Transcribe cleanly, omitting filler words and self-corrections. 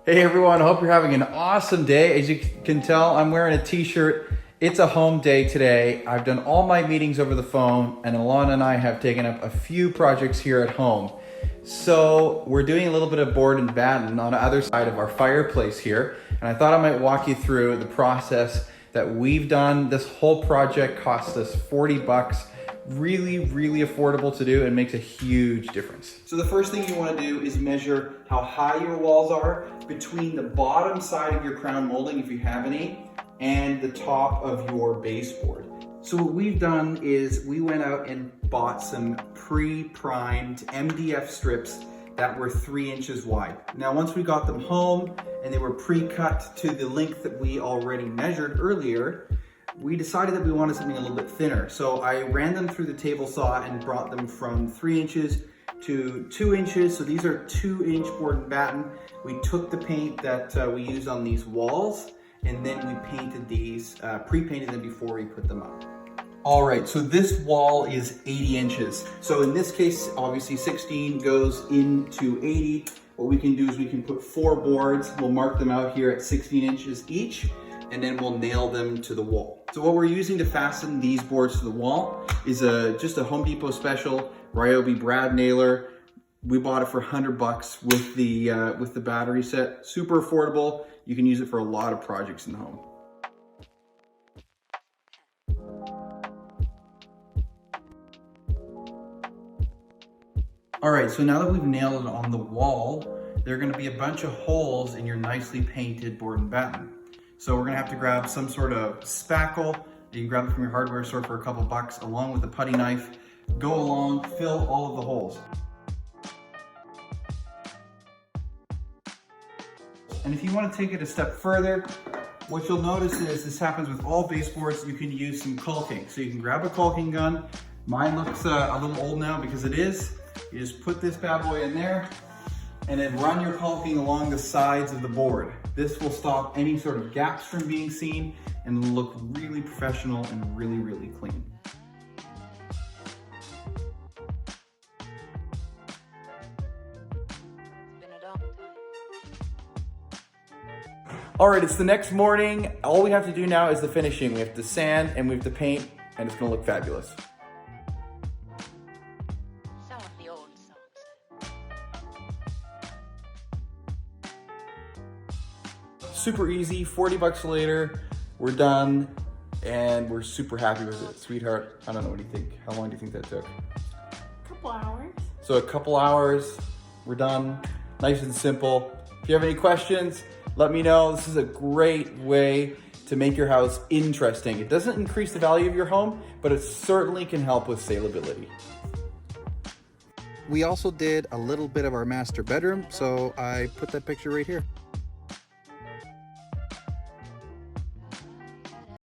Hey everyone, I hope you're having an awesome day. As you can tell, I'm wearing a t-shirt. It's a home day today. I've done all my meetings over the phone, and Alanna and I have taken up a few projects here at home. So we're doing a little bit of board and batten on the other side of our fireplace here, and I thought I might walk you through the process that we've done. This whole project cost us 40 bucks. Really affordable to do and makes a huge difference. So the first thing you want to do is measure how high your walls are between the bottom side of your crown molding, if you have any, and the top of your baseboard. So what we've done is we went out and bought some pre-primed MDF strips that were 3 inches wide. Now once we got them home and they were pre-cut to the length that we already measured earlier, we decided that we wanted something a little bit thinner. So I ran them through the table saw and brought them from 3 inches to 2 inches. So these are 2-inch board and batten. We took the paint that we used on these walls, and then we painted these, pre-painted them before we put them up. All right, so this wall is 80 inches. So in this case, obviously 16 goes into 80. What we can do is we can put 4 boards. We'll mark them out here at 16 inches each, and then we'll nail them to the wall. So what we're using to fasten these boards to the wall is just a Home Depot special Ryobi brad nailer. We bought it for 100 bucks with the battery set. Super affordable. You can use it for a lot of projects in the home. All right, so now that we've nailed it on the wall, there are gonna be a bunch of holes in your nicely painted board and batten. So we're gonna have to grab some sort of spackle. You can grab it from your hardware store for a couple bucks, along with a putty knife. Go along, fill all of the holes. And if you wanna take it a step further, what you'll notice is this happens with all baseboards. You can use some caulking. So you can grab a caulking gun. Mine looks a little old now because it is. You just put this bad boy in there and then run your caulking along the sides of the board. This will stop any sort of gaps from being seen and look really professional and really clean. All right, it's the next morning. All we have to do now is the finishing. We have to sand and we have to paint, and it's gonna look fabulous. Super easy, 40 bucks later, we're done, and we're super happy with it. Sweetheart, I don't know, what do you think? How long do you think that took? Couple hours. So a couple hours, we're done, nice and simple. If you have any questions, let me know. This is a great way to make your house interesting. It doesn't increase the value of your home, but it certainly can help with saleability. We also did a little bit of our master bedroom, so I put that picture right here.